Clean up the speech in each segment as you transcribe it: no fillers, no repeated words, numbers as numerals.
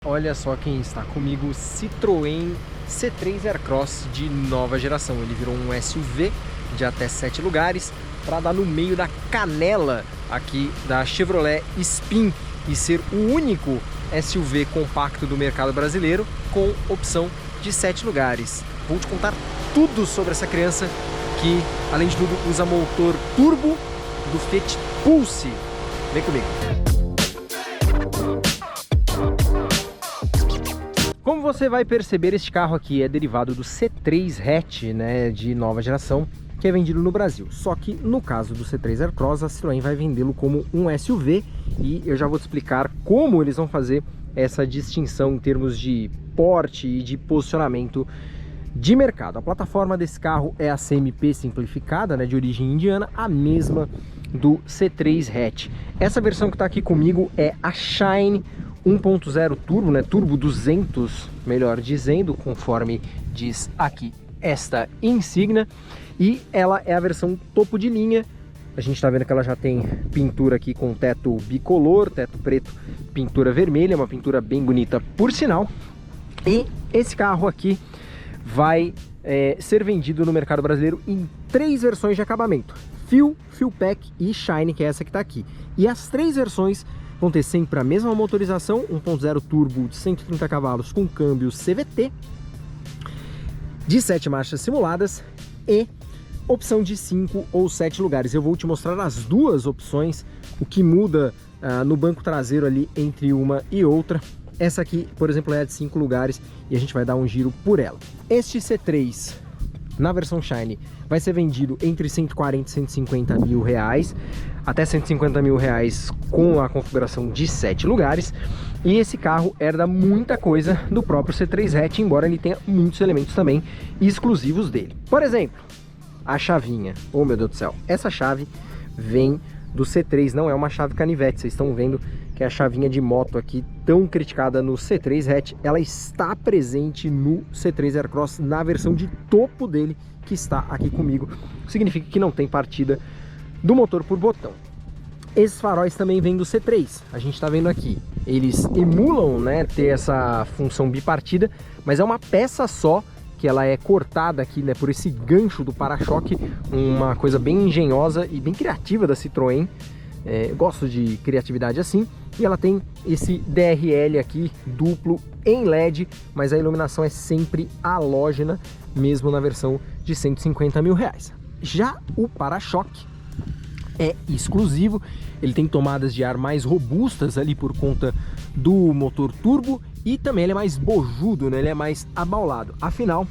Olha só quem está comigo, o Citroën C3 Aircross de nova geração. Ele virou um SUV de até 7 lugares para dar no meio da canela aqui da Chevrolet Spin e ser o único SUV compacto do mercado brasileiro com opção de 7 lugares. Vou te contar tudo sobre essa criança que, além de tudo, usa motor turbo do Fiat Pulse. Vem comigo. Como você vai perceber, este carro aqui é derivado do C3 hatch, né, de nova geração, que é vendido no Brasil. Só que no caso do C3 Aircross, a Citroën vai vendê-lo como um SUV e eu já vou te explicar como eles vão fazer essa distinção em termos de porte e de posicionamento de mercado. A plataforma desse carro é a CMP simplificada, né, de origem indiana, a mesma do C3 hatch. Essa versão que está aqui comigo é a Shine 1.0 turbo, né, turbo 200, melhor dizendo, conforme diz aqui esta insígnia, e ela é a versão topo de linha. A gente está vendo que ela já tem pintura aqui com teto bicolor, teto preto, pintura vermelha, uma pintura bem bonita por sinal. E esse carro aqui vai ser vendido no mercado brasileiro em 3 versões de acabamento: Fuel Pack e Shine, que é essa que está aqui. E as 3 versões vão ter sempre a mesma motorização, 1.0 turbo de 130 cavalos com câmbio CVT, de 7 marchas simuladas e opção de 5 ou 7 lugares. Eu vou te mostrar as duas opções, o que muda no banco traseiro ali entre uma e outra. Essa aqui, por exemplo, é a de 5 lugares e a gente vai dar um giro por ela. Este C3, na versão Shine, vai ser vendido entre 140 e 150 mil reais, até 150 mil reais com a configuração de 7 lugares. E esse carro herda muita coisa do próprio C3 hatch, embora ele tenha muitos elementos também exclusivos dele. Por exemplo, a chavinha. Oh, meu Deus do céu, essa chave vem do C3, não é uma chave canivete. Vocês estão vendo que a chavinha de moto aqui, tão criticada no C3 hatch, ela está presente no C3 Aircross na versão de topo dele, que está aqui comigo. Significa que não tem partida do motor por botão. Esses faróis também vêm do C3. A gente está vendo aqui, eles emulam, né, ter essa função bipartida, mas é uma peça só, que ela é cortada aqui, né, por esse gancho do para-choque. Uma coisa bem engenhosa e bem criativa da Citroën. Eu gosto de criatividade assim. E ela tem esse DRL aqui duplo em LED, mas a iluminação é sempre halógena, mesmo na versão de 150 mil reais. Já o para-choque é exclusivo, ele tem tomadas de ar mais robustas ali por conta do motor turbo e também ele é mais bojudo, né? Ele é mais abaulado. Afinal,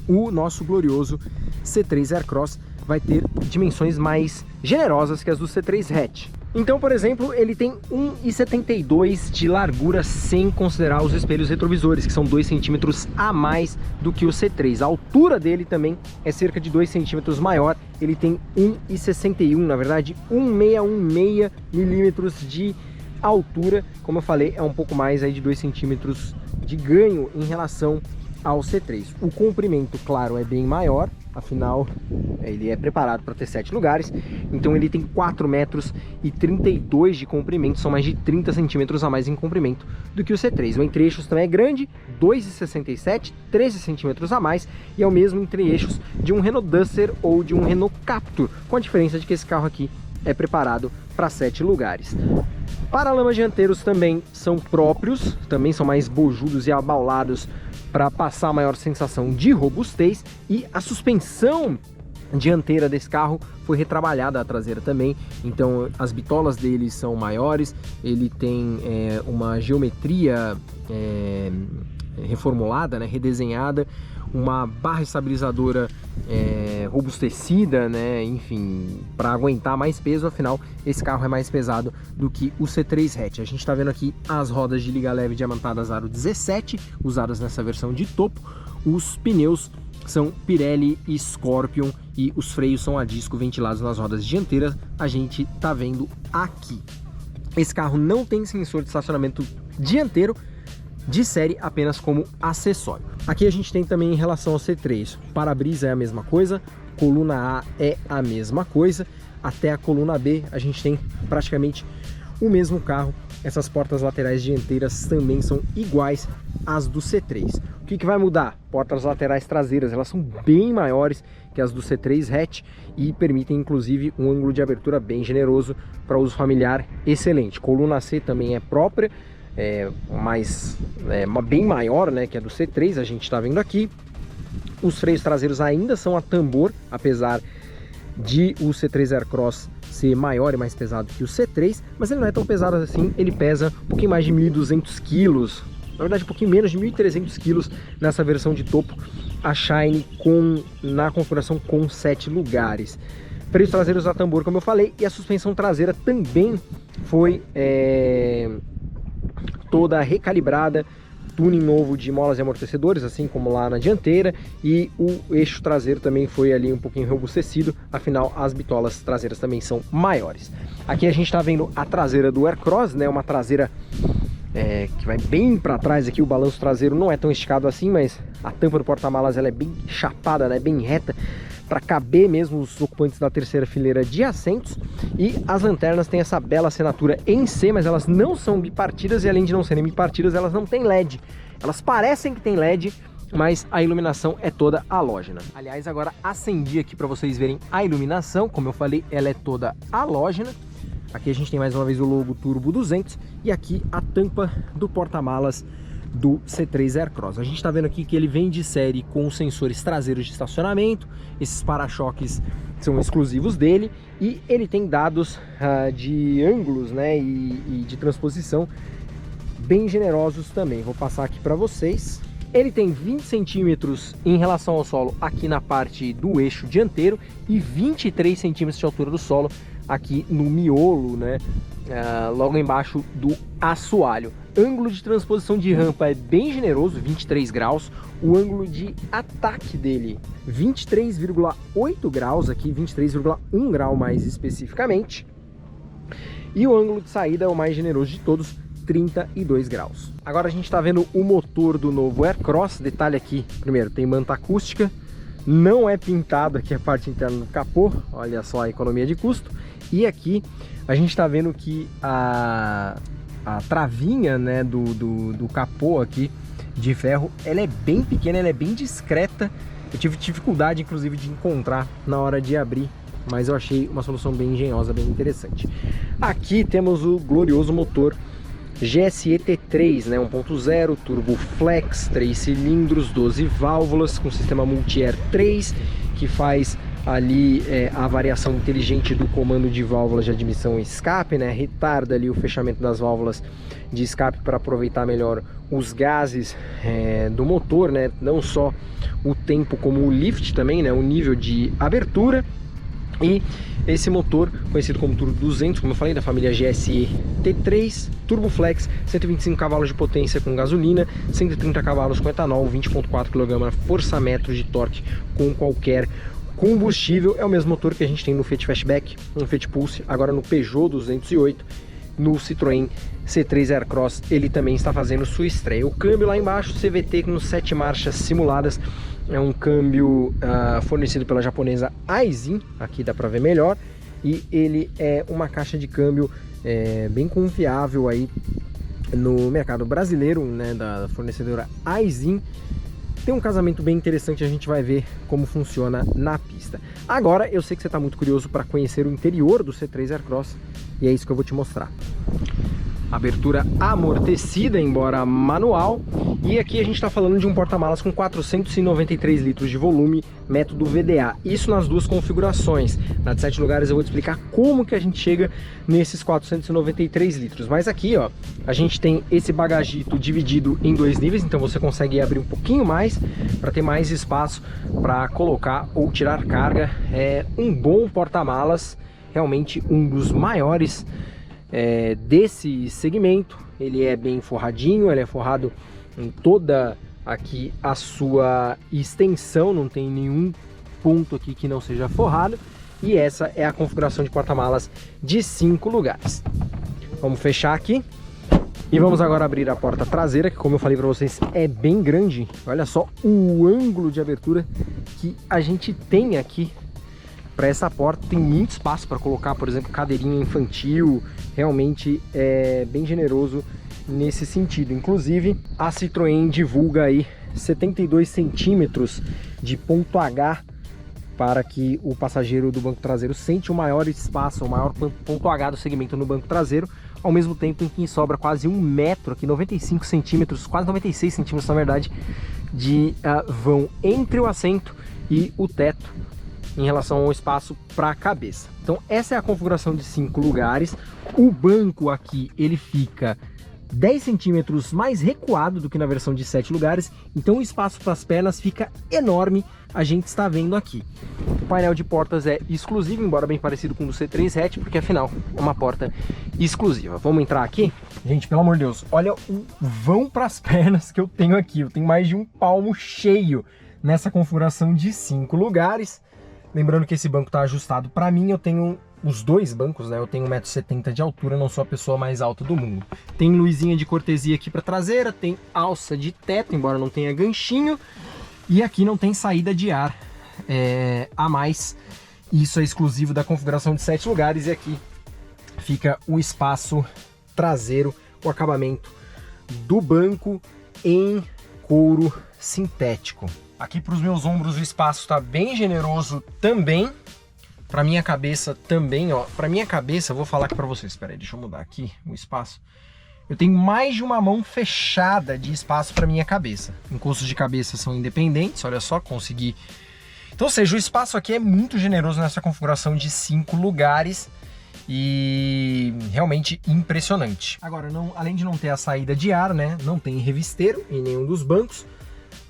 o nosso glorioso C3 Aircross vai ter dimensões mais generosas que as do C3 hatch. Então, por exemplo, ele tem 1,72 de largura sem considerar os espelhos retrovisores, que são 2 centímetros a mais do que o C3. A altura dele também é cerca de 2 centímetros maior. Ele tem 1,61, na verdade 1,616 milímetros de altura. Como eu falei, é um pouco mais aí de 2 centímetros de ganho em relação ao C3. O comprimento, claro, é bem maior, afinal ele é preparado para ter 7 lugares, então ele tem 4,32 metros de comprimento, são mais de 30 centímetros a mais em comprimento do que o C3. O entre-eixos também é grande, 2,67, 13 centímetros a mais, e é o mesmo entre-eixos de um Renault Duster ou de um Renault Captur, com a diferença de que esse carro aqui é preparado para 7 lugares. Paralamas dianteiros também são próprios, também são mais bojudos e abaulados para passar a maior sensação de robustez, e a suspensão dianteira desse carro foi retrabalhada, a traseira também, então as bitolas dele são maiores, ele tem uma geometria reformulada, né, redesenhada, uma barra estabilizadora robustecida, né, enfim, para aguentar mais peso. Afinal, esse carro é mais pesado do que o C3 hatch. A gente está vendo aqui as rodas de liga leve diamantadas aro 17, usadas nessa versão de topo. Os pneus são Pirelli e Scorpion e os freios são a disco ventilados nas rodas dianteiras. A gente está vendo aqui. Esse carro não tem sensor de estacionamento dianteiro de série, apenas como acessório. Aqui a gente tem também em relação ao C3, para-brisa é a mesma coisa, coluna A é a mesma coisa, até a coluna B a gente tem praticamente o mesmo carro essas portas laterais dianteiras também são iguais às do C3. O que vai mudar? Portas laterais traseiras, elas são bem maiores que as do C3 hatch e permitem inclusive um ângulo de abertura bem generoso para uso familiar excelente. Coluna C também é própria, bem maior, né, que a do C3, a gente está vendo aqui. Os freios traseiros ainda são a tambor, apesar de o C3 Aircross ser maior e mais pesado que o C3, mas ele não é tão pesado assim, ele pesa um pouquinho mais de 1.200 kg, na verdade um pouquinho menos de 1.300 kg nessa versão de topo, a Shine na configuração com 7 lugares. Freios traseiros a tambor, como eu falei, e a suspensão traseira também foi toda recalibrada, tuning novo de molas e amortecedores, assim como lá na dianteira, e o eixo traseiro também foi ali um pouquinho robustecido, afinal as bitolas traseiras também são maiores. Aqui a gente está vendo a traseira do Aircross, né, uma traseira que vai bem para trás aqui, o balanço traseiro não é tão esticado assim, mas a tampa do porta-malas ela é bem chapada, né, bem reta, para caber mesmo os ocupantes da terceira fileira de assentos. E as lanternas têm essa bela assinatura em C, mas elas não são bipartidas, e além de não serem bipartidas, elas não têm LED. Elas parecem que tem LED, mas a iluminação é toda halógena. Aliás, agora acendi aqui para vocês verem a iluminação. Como eu falei, ela é toda halógena. Aqui a gente tem mais uma vez o logo Turbo 200 e aqui a tampa do porta-malas do C3 Aircross. A gente está vendo aqui que ele vem de série com sensores traseiros de estacionamento, esses para-choques são exclusivos dele, e ele tem dados de ângulos, né, e de transposição bem generosos também. Vou passar aqui para vocês. Ele tem 20 centímetros em relação ao solo aqui na parte do eixo dianteiro e 23 centímetros de altura do solo aqui no miolo, né, logo embaixo do assoalho. Ângulo de transposição de rampa é bem generoso, 23 graus. O ângulo de ataque dele, 23,8 graus aqui, 23,1 grau mais especificamente. E o ângulo de saída é o mais generoso de todos, 32 graus. Agora a gente está vendo o motor do novo Aircross. Detalhe aqui, primeiro, tem manta acústica, não é pintado aqui a parte interna do capô, olha só a economia de custo. E aqui a gente está vendo que a travinha, né, do capô aqui de ferro, ela é bem pequena, ela é bem discreta. Eu tive dificuldade inclusive de encontrar na hora de abrir, mas eu achei uma solução bem engenhosa, bem interessante. Aqui temos o glorioso motor GSE T3, né, 1.0, Turbo Flex, 3 cilindros, 12 válvulas, com sistema Multi-Air 3, que faz ali a variação inteligente do comando de válvulas de admissão e escape, né, retarda ali o fechamento das válvulas de escape para aproveitar melhor os gases do motor, né, não só o tempo como o lift também, né, o nível de abertura. E esse motor, conhecido como Turbo 200, como eu falei, da família GSE T3, Turbo Flex, 125 cavalos de potência com gasolina, 130 cavalos com etanol, 20,4 kgfm de torque com qualquer combustível. É o mesmo motor que a gente tem no Fiat Fastback, no Fiat Pulse, agora no Peugeot 208, no Citroën C3 Aircross, ele também está fazendo sua estreia. O câmbio lá embaixo, CVT com 7 marchas simuladas, é um câmbio fornecido pela japonesa Aisin, aqui dá para ver melhor, e ele é uma caixa de câmbio bem confiável aí no mercado brasileiro, né, da fornecedora Aisin. Tem um casamento bem interessante, a gente vai ver como funciona na pista. Agora eu sei que você está muito curioso para conhecer o interior do C3 Aircross, e é isso que eu vou te mostrar. Abertura amortecida, embora manual, e aqui a gente está falando de um porta-malas com 493 litros de volume, método VDA, isso nas duas configurações. Na de 7 lugares eu vou te explicar como que a gente chega nesses 493 litros, mas aqui ó, a gente tem esse bagagito dividido em 2 níveis, então você consegue abrir um pouquinho mais para ter mais espaço para colocar ou tirar carga. É um bom porta-malas, realmente um dos maiores desse segmento. Ele é bem forradinho, ele é forrado em toda aqui a sua extensão, não tem nenhum ponto aqui que não seja forrado, e essa é a configuração de porta-malas de 5 lugares. Vamos fechar aqui e vamos agora abrir a porta traseira, que como eu falei para vocês é bem grande. Olha só o ângulo de abertura que a gente tem aqui para essa porta. Tem muito espaço para colocar, por exemplo, cadeirinha infantil. Realmente é bem generoso nesse sentido. Inclusive, a Citroën divulga aí 72 centímetros de ponto H para que o passageiro do banco traseiro sente o maior espaço, o maior ponto H do segmento no banco traseiro, ao mesmo tempo em que sobra quase 1 metro, aqui 95 centímetros, quase 96 centímetros na verdade, de vão entre o assento e o teto em relação ao espaço para a cabeça. Então essa é a configuração de 5 lugares. O banco aqui ele fica 10 centímetros mais recuado do que na versão de 7 lugares, então o espaço para as pernas fica enorme, a gente está vendo aqui. O painel de portas é exclusivo, embora bem parecido com o do C3 hatch, porque afinal é uma porta exclusiva. Vamos entrar aqui? Gente, pelo amor de Deus, olha o vão para as pernas que eu tenho aqui. Eu tenho mais de um palmo cheio nessa configuração de 5 lugares. Lembrando que esse banco está ajustado para mim, eu tenho os dois bancos, né? Eu tenho 1,70 m de altura, não sou a pessoa mais alta do mundo. Tem luzinha de cortesia aqui para traseira, tem alça de teto, embora não tenha ganchinho. E aqui não tem saída de ar a mais. Isso é exclusivo da configuração de 7 lugares. E aqui fica o espaço traseiro, o acabamento do banco em couro sintético. Aqui para os meus ombros o espaço está bem generoso também. Para minha cabeça também, ó. Para minha cabeça, eu vou falar aqui para vocês. Espera aí, deixa eu mudar aqui o espaço. Eu tenho mais de uma mão fechada de espaço para minha cabeça. Encostos de cabeça são independentes, olha só, consegui. Então, ou seja, o espaço aqui é muito generoso nessa configuração de 5 lugares e realmente impressionante. Agora, além de não ter a saída de ar, né, não tem revisteiro em nenhum dos bancos.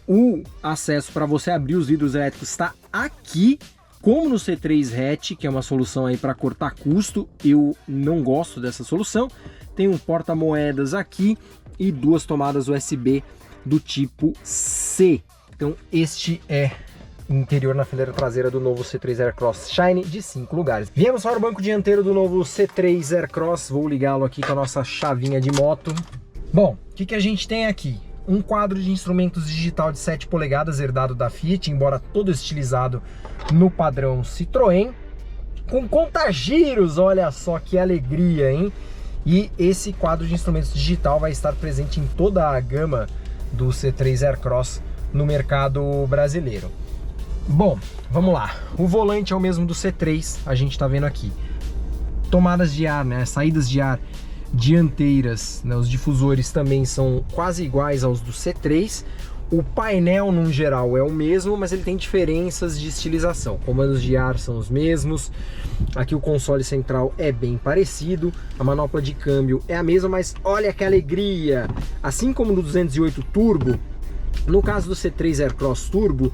O acesso para você abrir os vidros elétricos está aqui, como no C3 hatch, que é uma solução aí para cortar custo. Eu não gosto dessa solução. Tem um porta-moedas aqui e 2 tomadas USB do tipo C. Então este é o interior na fileira traseira do novo C3 Aircross Shine de 5 lugares. Viemos para o banco dianteiro do novo C3 Aircross. Vou ligá-lo aqui com a nossa chavinha de moto. Bom, o que a gente tem aqui? Um quadro de instrumentos digital de 7 polegadas herdado da Fiat, embora todo estilizado no padrão Citroën. Com contagiros, olha só que alegria, hein? E esse quadro de instrumentos digital vai estar presente em toda a gama do C3 Aircross no mercado brasileiro. Bom, vamos lá. O volante é o mesmo do C3, a gente está vendo aqui. Tomadas de ar, né? Saídas de ar dianteiras, né? Os difusores também são quase iguais aos do C3. O painel, no geral, é o mesmo, mas ele tem diferenças de estilização. Comandos de ar são os mesmos. Aqui o console central é bem parecido. A manopla de câmbio é a mesma, mas olha que alegria! Assim como no 208 Turbo, no caso do C3 Aircross Turbo,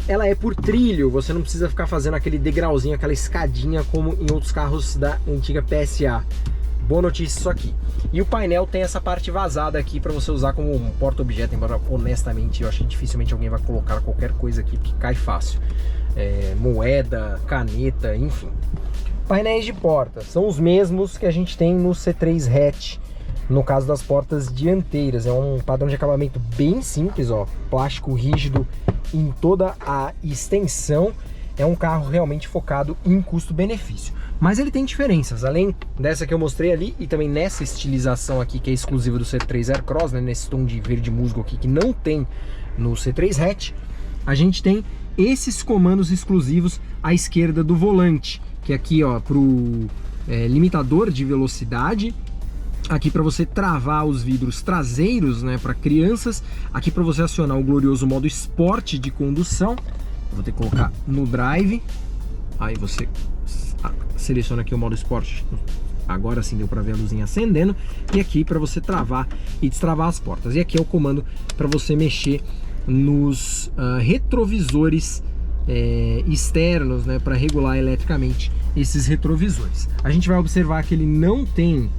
ela é por trilho. Você não precisa ficar fazendo aquele degrauzinho, aquela escadinha como em outros carros da antiga PSA. Boa notícia isso aqui. E o painel tem essa parte vazada aqui para você usar como um porta-objeto, embora honestamente eu acho que dificilmente alguém vai colocar qualquer coisa aqui, porque cai fácil. Moeda, caneta, enfim. Painéis de porta são os mesmos que a gente tem no C3 hatch, no caso das portas dianteiras. É um padrão de acabamento bem simples, ó, plástico rígido em toda a extensão. É um carro realmente focado em custo-benefício. Mas ele tem diferenças, além dessa que eu mostrei ali e também nessa estilização aqui que é exclusiva do C3 Aircross, né, nesse tom de verde musgo aqui que não tem no C3 hatch. A gente tem esses comandos exclusivos à esquerda do volante, que é aqui, ó, pro limitador de velocidade, aqui para você travar os vidros traseiros, né, para crianças, aqui para você acionar o glorioso modo esporte de condução. Vou ter que colocar no drive, aí você seleciona aqui o modo esporte, agora sim deu para ver a luzinha acendendo, e aqui para você travar e destravar as portas. E aqui é o comando para você mexer nos retrovisores externos, né, para regular eletricamente esses retrovisores. A gente vai observar que ele não tem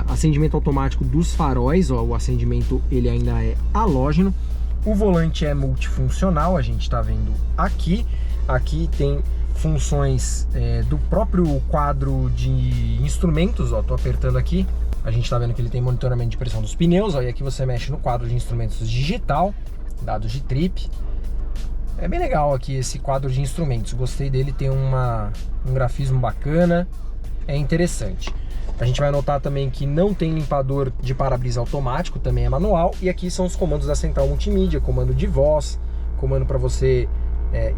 acendimento automático dos faróis, ó, o acendimento ele ainda é halógeno. O volante é multifuncional, a gente está vendo aqui. Aqui tem funções do próprio quadro de instrumentos, ó, tô apertando aqui. A gente está vendo que ele tem monitoramento de pressão dos pneus, ó, e aqui você mexe no quadro de instrumentos digital, dados de trip. É bem legal aqui esse quadro de instrumentos, gostei dele, tem um grafismo bacana, é interessante. A gente vai notar também que não tem limpador de para-brisa automático, também é manual. E aqui são os comandos da central multimídia, comando de voz, comando para você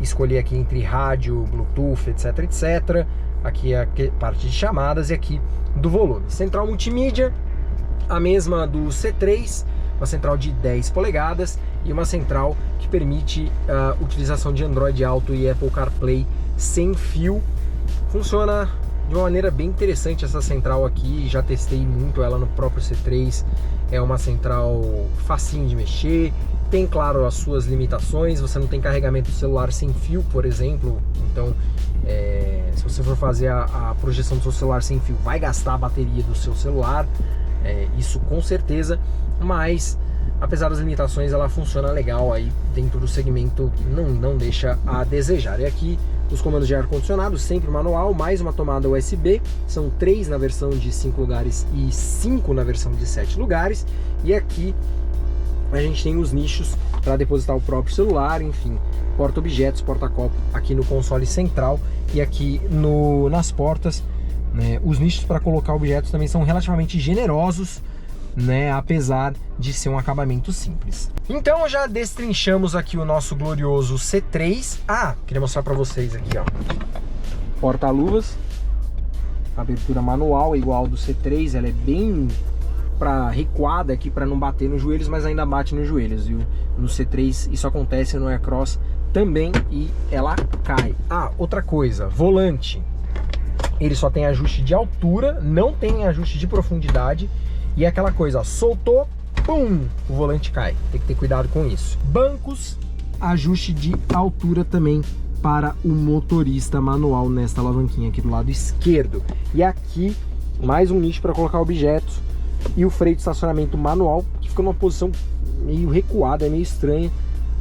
escolher aqui entre rádio, Bluetooth, etc, etc. Aqui é a parte de chamadas e aqui do volume. Central multimídia, a mesma do C3, uma central de 10 polegadas e uma central que permite a utilização de Android Auto e Apple CarPlay sem fio. Funciona de uma maneira bem interessante essa central aqui, já testei muito ela no próprio C3, é uma central facinho de mexer, tem claro as suas limitações, você não tem carregamento do celular sem fio, por exemplo, então se você for fazer a projeção do seu celular sem fio, vai gastar a bateria do seu celular, isso com certeza, mas apesar das limitações ela funciona legal aí dentro do segmento, não deixa a desejar. E aqui os comandos de ar-condicionado, sempre manual, mais uma tomada USB, são 3 na versão de 5 lugares e 5 na versão de 7 lugares. E aqui a gente tem os nichos para depositar o próprio celular, enfim, porta-objetos, porta-copo aqui no console central. E aqui nas portas, né, os nichos para colocar objetos também são relativamente generosos, né, apesar de ser um acabamento simples. Então já destrinchamos aqui o nosso glorioso C3. Queria mostrar para vocês aqui, ó, porta-luvas, abertura manual igual ao do C3, ela é bem recuada aqui para não bater nos joelhos, mas ainda bate nos joelhos, viu? No C3 isso acontece, no Aircross também, e ela cai. Outra coisa, volante, ele só tem ajuste de altura, não tem ajuste de profundidade. E é aquela coisa, ó, soltou, pum, o volante cai. Tem que ter cuidado com isso. Bancos, ajuste de altura também para o motorista manual nesta alavanquinha aqui do lado esquerdo. E aqui, mais um nicho para colocar objetos. E o freio de estacionamento manual, que fica numa posição meio recuada, meio estranha.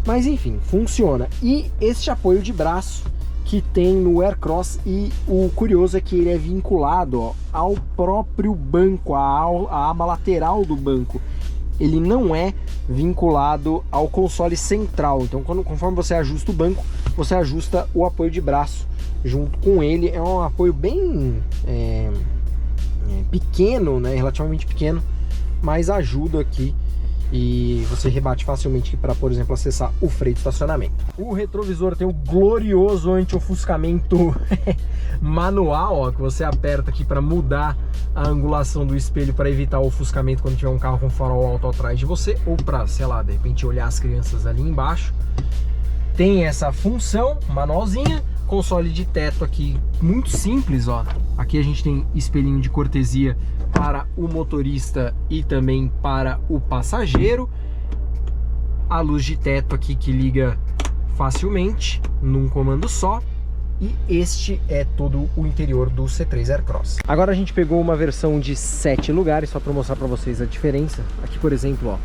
Mas enfim, funciona. E este apoio de braço que tem no Aircross, e o curioso é que ele é vinculado, ó, ao próprio banco, a aba lateral do banco. Ele não é vinculado ao console central, então conforme você ajusta o banco, você ajusta o apoio de braço junto com ele. É um apoio bem pequeno, né, relativamente pequeno, mas ajuda aqui. E você rebate facilmente para, por exemplo, acessar o freio de estacionamento. O retrovisor tem o glorioso anti-ofuscamento manual, ó, que você aperta aqui para mudar a angulação do espelho para evitar o ofuscamento quando tiver um carro com farol alto atrás de você, ou para, sei lá, de repente olhar as crianças ali embaixo. Tem essa função manualzinha. Console de teto aqui muito simples, ó. Aqui a gente tem espelhinho de cortesia para o motorista e também para o passageiro. A luz de teto aqui que liga facilmente num comando só. E este é todo o interior do C3 Aircross. Agora a gente pegou uma versão de 7 lugares, só para mostrar para vocês a diferença. Aqui, por exemplo, ó,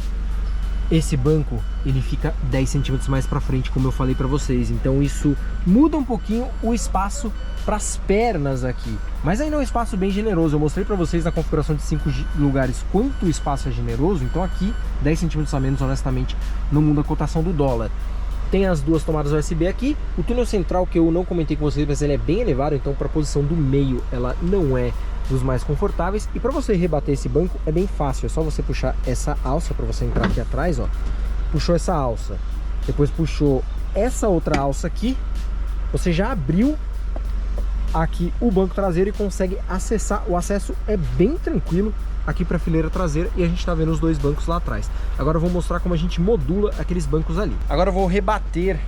esse banco ele fica 10 centímetros mais para frente, como eu falei para vocês. Então isso muda um pouquinho o espaço para as pernas aqui, mas ainda é um espaço bem generoso. Eu mostrei para vocês na configuração de 5 lugares quanto o espaço é generoso. Então aqui 10 centímetros a menos, honestamente, não muda a cotação do dólar. Tem as duas tomadas USB aqui. O túnel central, que eu não comentei com vocês, mas ele é bem elevado, então para a posição do meio ela não é dos mais confortáveis. E para você rebater esse banco é bem fácil, é só você puxar essa alça para você entrar aqui atrás, ó. Puxou essa alça, depois puxou essa outra alça aqui, você já abriu aqui o banco traseiro e consegue acessar. O acesso é bem tranquilo aqui para a fileira traseira, e a gente está vendo os dois bancos lá atrás. Agora eu vou mostrar como a gente modula aqueles bancos ali. Agora eu vou rebater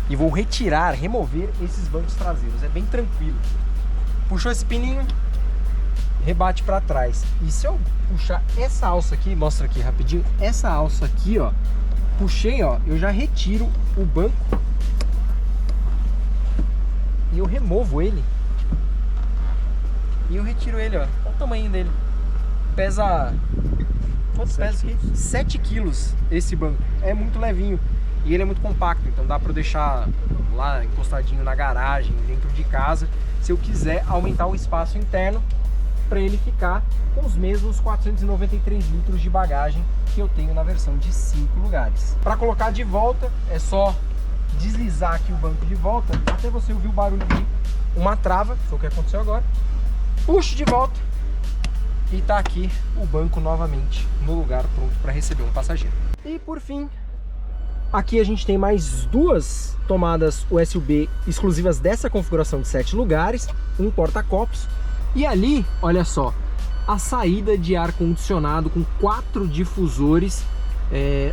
e vou remover esses bancos traseiros, é bem tranquilo. Puxou esse pininho, rebate para trás. E se eu puxar essa alça aqui, mostra aqui rapidinho, essa alça aqui, ó, puxei, ó, eu já retiro o banco e eu removo ele. E eu retiro ele, ó. Olha o tamanho dele. Pesa... Quanto pesa aqui? 7 quilos esse banco. É muito levinho. E ele é muito compacto, então dá para deixar lá encostadinho na garagem, dentro de casa, se eu quiser aumentar o espaço interno para ele ficar com os mesmos 493 litros de bagagem que eu tenho na versão de 5 lugares. Para colocar de volta é só deslizar aqui o banco de volta, até você ouvir o barulho de uma trava, foi o que aconteceu agora. Puxo de volta e tá aqui o banco novamente no lugar pronto para receber um passageiro. E por fim, aqui a gente tem mais duas tomadas USB exclusivas dessa configuração de 7 lugares, um porta-copos e ali, olha só, a saída de ar-condicionado com 4 difusores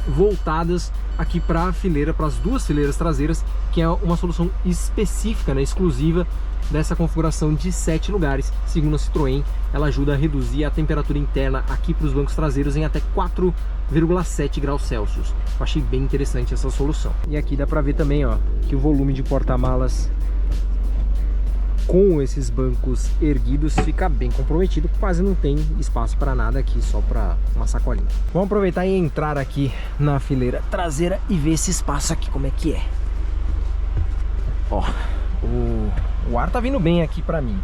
voltadas aqui para a fileira, para as duas fileiras traseiras, que é uma solução específica, né, exclusiva dessa configuração de 7 lugares. Segundo a Citroën, ela ajuda a reduzir a temperatura interna aqui para os bancos traseiros em até 4,7 graus Celsius. Eu achei bem interessante essa solução. E aqui dá para ver também, ó, que o volume de porta-malas com esses bancos erguidos fica bem comprometido, quase não tem espaço para nada aqui, só para uma sacolinha. Vamos aproveitar e entrar aqui na fileira traseira e ver esse espaço aqui como é que é. Ó, o ar tá vindo bem aqui para mim.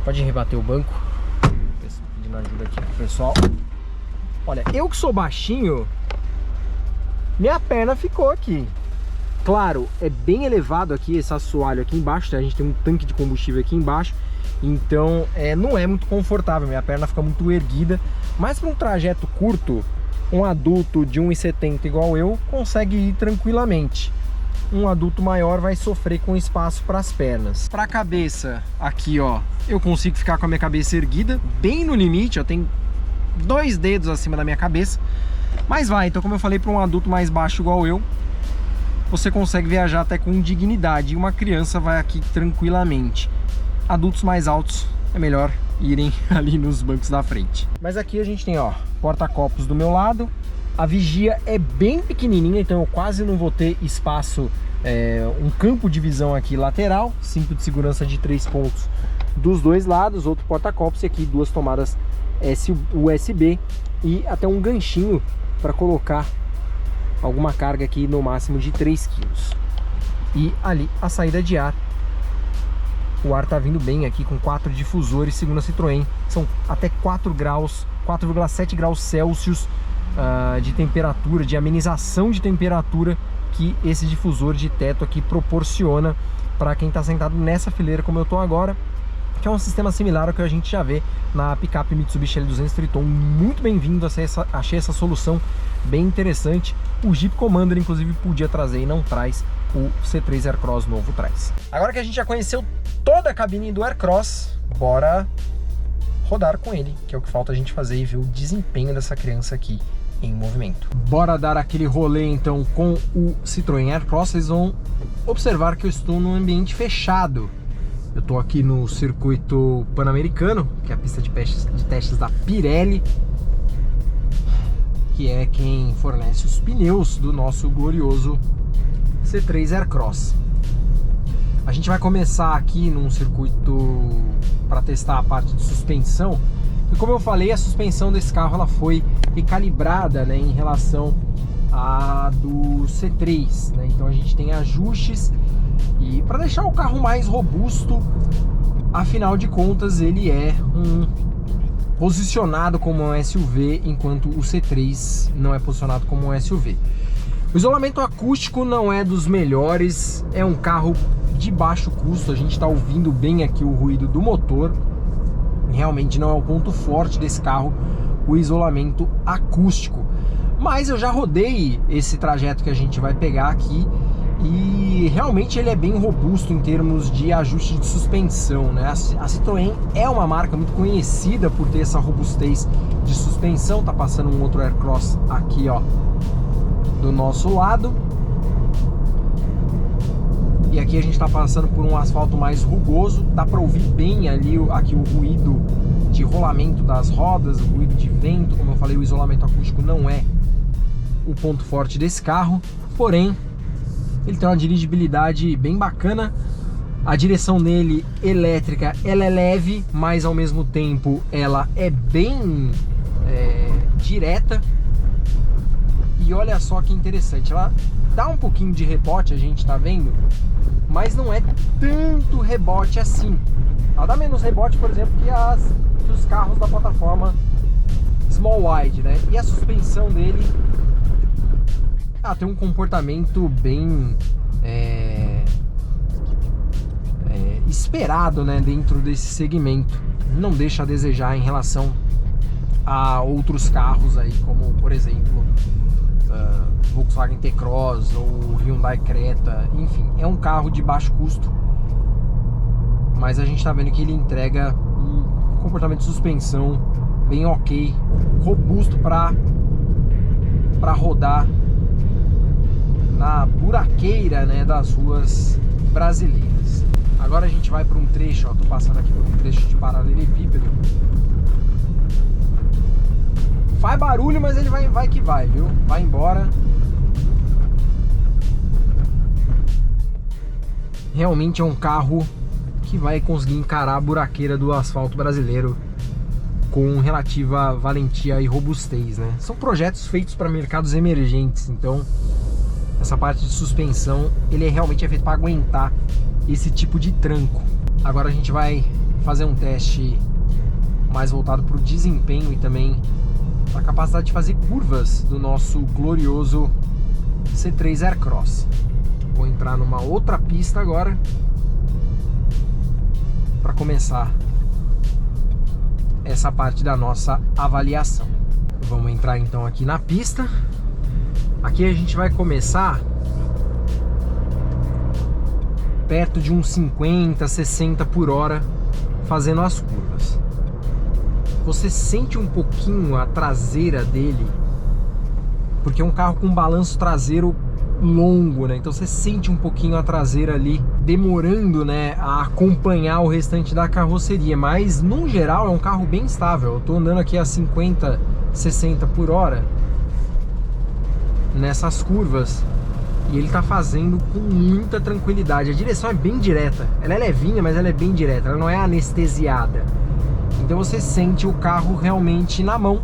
Pode rebater o banco. Pedindo ajuda aqui pro pessoal. Olha, eu que sou baixinho, minha perna ficou aqui. Claro, é bem elevado aqui esse assoalho aqui embaixo, né? A gente tem um tanque de combustível aqui embaixo, então não é muito confortável, minha perna fica muito erguida, mas para um trajeto curto, um adulto de 1,70 igual eu consegue ir tranquilamente. Um adulto maior vai sofrer com espaço para as pernas. Para a cabeça, aqui ó, eu consigo ficar com a minha cabeça erguida, bem no limite, eu tenho 2 dedos acima da minha cabeça, mas vai, então como eu falei, para um adulto mais baixo igual eu, você consegue viajar até com dignidade e uma criança vai aqui tranquilamente. Adultos mais altos é melhor irem ali nos bancos da frente. Mas aqui a gente tem, ó, porta-copos do meu lado. A vigia é bem pequenininha, então eu quase não vou ter espaço, um campo de visão aqui lateral. Cinto de segurança de 3 pontos dos dois lados, outro porta-copos e aqui 2 tomadas USB e até um ganchinho para colocar alguma carga aqui no máximo de 3 kg. E ali a saída de ar. O ar tá vindo bem aqui com 4 difusores, segundo a Citroën. São até 4,7 graus Celsius de temperatura, de amenização de temperatura que esse difusor de teto aqui proporciona para quem está sentado nessa fileira como eu tô agora, que é um sistema similar ao que a gente já vê na picape Mitsubishi L200 Triton. Muito bem-vindo, achei essa solução bem interessante. O Jeep Commander inclusive podia trazer e não traz, o C3 Aircross novo traz. Agora que a gente já conheceu toda a cabine do Aircross, bora rodar com ele, que é o que falta a gente fazer e ver o desempenho dessa criança aqui em movimento. Bora dar aquele rolê então com o Citroën Aircross. Vocês vão observar que eu estou num ambiente fechado. Eu estou aqui no circuito Pan-Americano, que é a pista de testes da Pirelli, que é quem fornece os pneus do nosso glorioso C3 Aircross. A gente vai começar aqui num circuito para testar a parte de suspensão. E como eu falei, a suspensão desse carro ela foi recalibrada, né, em relação à do C3, né? Então a gente tem ajustes e para deixar o carro mais robusto, afinal de contas ele é posicionado como um SUV, enquanto o C3 não é posicionado como um SUV. O isolamento acústico não é dos melhores, é um carro de baixo custo, a gente está ouvindo bem aqui o ruído do motor. Realmente não é o ponto forte desse carro, o isolamento acústico. Mas eu já rodei esse trajeto que a gente vai pegar aqui e realmente ele é bem robusto em termos de ajuste de suspensão, né? A Citroën é uma marca muito conhecida por ter essa robustez de suspensão. Tá passando um outro Aircross aqui, ó, do nosso lado. E aqui a gente está passando por um asfalto mais rugoso, dá para ouvir bem ali aqui o ruído de rolamento das rodas, o ruído de vento. Como eu falei, o isolamento acústico não é o ponto forte desse carro, porém ele tem uma dirigibilidade bem bacana. A direção dele elétrica, ela é leve, mas ao mesmo tempo ela é bem direta. E olha só que interessante, ela dá um pouquinho de rebote, a gente tá vendo, mas não é tanto rebote assim. Ela dá menos rebote, por exemplo, que os carros da plataforma Small Wide, né? E a suspensão dele tem um comportamento bem esperado, né, dentro desse segmento. Não deixa a desejar em relação a outros carros aí, como por exemplo Volkswagen T-Cross ou Hyundai Creta. Enfim, é um carro de baixo custo, mas a gente tá vendo que ele entrega um comportamento de suspensão bem ok, robusto para rodar na buraqueira, né, das ruas brasileiras. Agora a gente vai para um trecho, ó, tô passando aqui por um trecho de paralelepípedo. Faz barulho, mas ele vai que vai, viu? Vai embora. Realmente é um carro que vai conseguir encarar a buraqueira do asfalto brasileiro com relativa valentia e robustez, né? São projetos feitos para mercados emergentes, então essa parte de suspensão ele realmente é feito para aguentar esse tipo de tranco. Agora a gente vai fazer um teste mais voltado para o desempenho e também para a capacidade de fazer curvas do nosso glorioso C3 Aircross. Vou entrar numa outra pista agora para começar essa parte da nossa avaliação. Vamos entrar então aqui na pista. Aqui a gente vai começar perto de uns 50, 60 por hora fazendo as curvas. Você sente um pouquinho a traseira dele, porque é um carro com balanço traseiro longo, né? Então você sente um pouquinho a traseira ali demorando, né, a acompanhar o restante da carroceria, mas no geral é um carro bem estável. Eu tô andando aqui a 50, 60 por hora nessas curvas e ele tá fazendo com muita tranquilidade. A direção é bem direta, ela é levinha, mas ela é bem direta, ela não é anestesiada. Então você sente o carro realmente na mão.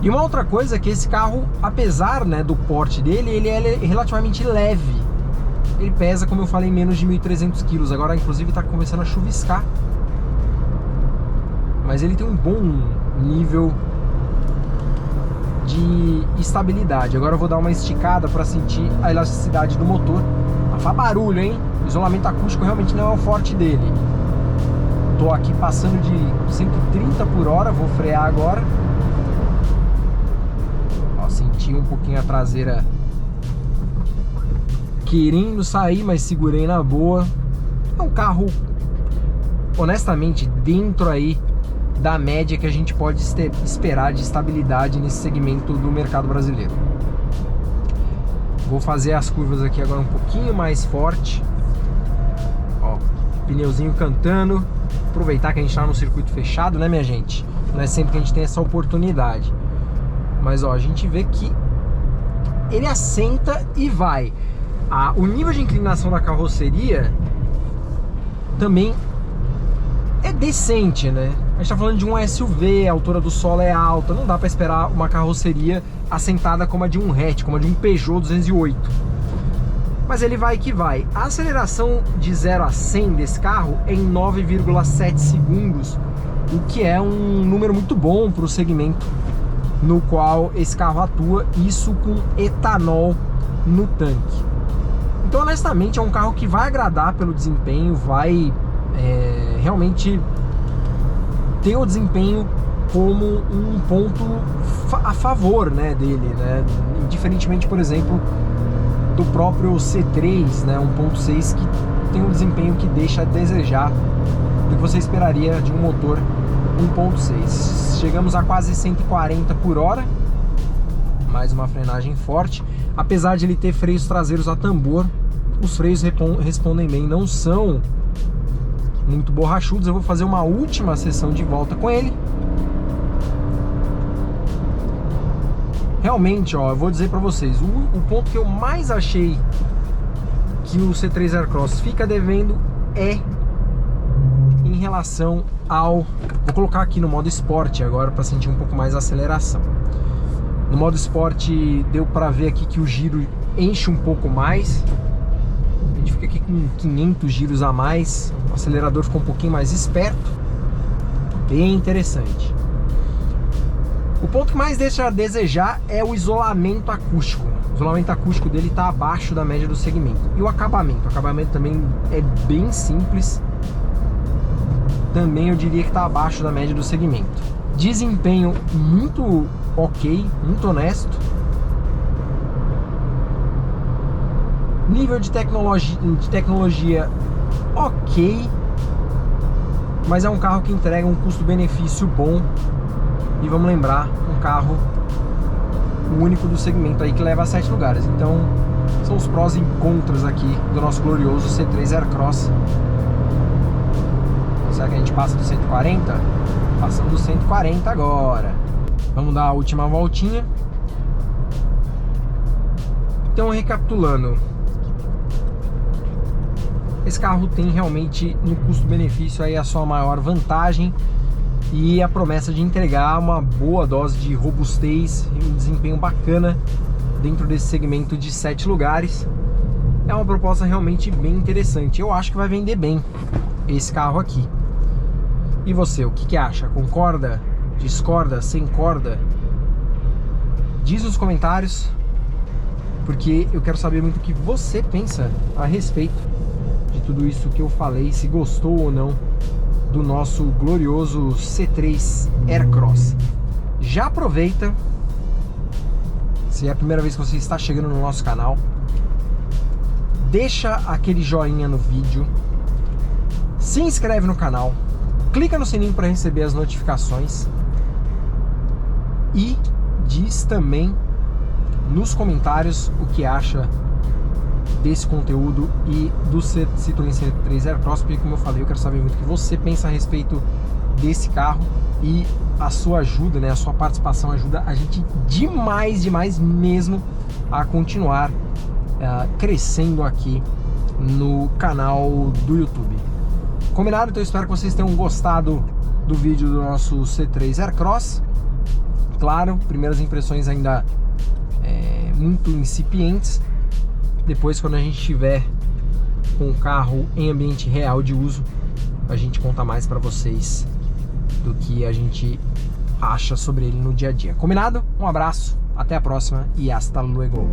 E uma outra coisa é que esse carro, apesar, né, do porte dele, ele é relativamente leve. Ele pesa, como eu falei, menos de 1.300 kg. Agora, inclusive, está começando a chuviscar. Mas ele tem um bom nível de estabilidade. Agora eu vou dar uma esticada para sentir a elasticidade do motor. Mas faz barulho, hein? O isolamento acústico realmente não é o forte dele. Tô aqui passando de 130 por hora, vou frear agora. Ó, senti um pouquinho a traseira querendo sair, mas segurei na boa. É um carro, honestamente, dentro aí da média que a gente pode esperar de estabilidade nesse segmento do mercado brasileiro. Vou fazer as curvas aqui agora um pouquinho mais forte. Ó, pneuzinho cantando. Aproveitar que a gente está no circuito fechado, né, minha gente? Não é sempre que a gente tem essa oportunidade. Mas ó, a gente vê que ele assenta e vai. O nível de inclinação da carroceria também é decente, né? A gente tá falando de um SUV, a altura do solo é alta, não dá para esperar uma carroceria assentada como a de um hatch, como a de um Peugeot 208. Mas ele vai que vai. A aceleração de 0 a 100 desse carro é em 9,7 segundos, o que é um número muito bom para o segmento no qual esse carro atua, isso com etanol no tanque. Então, honestamente, é um carro que vai agradar pelo desempenho, vai realmente ter o desempenho como um ponto a favor, né, dele, né? Diferentemente, por exemplo, do próprio C3, né, 1.6, que tem um desempenho que deixa a desejar do que você esperaria de um motor 1.6. Chegamos a quase 140 por hora, mais uma frenagem forte. Apesar de ele ter freios traseiros a tambor, os freios respondem bem, não são muito borrachudos. Eu vou fazer uma última sessão de volta com ele. Realmente, ó, eu vou dizer pra vocês, o ponto que eu mais achei que o C3 Aircross fica devendo é em relação ao... Vou colocar aqui no modo esporte agora para sentir um pouco mais a aceleração. No modo esporte deu para ver aqui que o giro enche um pouco mais. A gente fica aqui com 500 giros a mais. O acelerador ficou um pouquinho mais esperto. Bem interessante. O ponto que mais deixa a desejar é o isolamento acústico. O isolamento acústico dele está abaixo da média do segmento. E o acabamento também é bem simples. Também eu diria que está abaixo da média do segmento. Desempenho muito ok, muito honesto. Nível de tecnologia ok, mas é um carro que entrega um custo-benefício bom. E vamos lembrar, um carro único do segmento aí que leva a 7 lugares. Então são os prós e contras aqui do nosso glorioso C3 Aircross. Será que a gente passa do 140? Passando do 140 agora. Vamos dar a última voltinha. Então, recapitulando, esse carro tem realmente no custo-benefício aí a sua maior vantagem e a promessa de entregar uma boa dose de robustez e um desempenho bacana dentro desse segmento de 7 lugares. É uma proposta realmente bem interessante. Eu acho que vai vender bem esse carro aqui. E você, o que acha? Concorda? Discorda? Sem corda? Diz nos comentários, porque eu quero saber muito o que você pensa a respeito de tudo isso que eu falei, se gostou ou não do nosso glorioso C3 Aircross. Já aproveita, se é a primeira vez que você está chegando no nosso canal, deixa aquele joinha no vídeo, se inscreve no canal, clica no sininho para receber as notificações e diz também nos comentários o que acha desse conteúdo e do Citroën C3 Aircross, porque como eu falei, eu quero saber muito o que você pensa a respeito desse carro e a sua ajuda, né, a sua participação ajuda a gente demais mesmo a continuar crescendo aqui no canal do YouTube. Combinado? Então eu espero que vocês tenham gostado do vídeo do nosso C3 Aircross. Claro, primeiras impressões ainda muito incipientes. Depois, quando a gente estiver com o carro em ambiente real de uso, a gente conta mais para vocês do que a gente acha sobre ele no dia a dia. Combinado? Um abraço, até a próxima e hasta luego!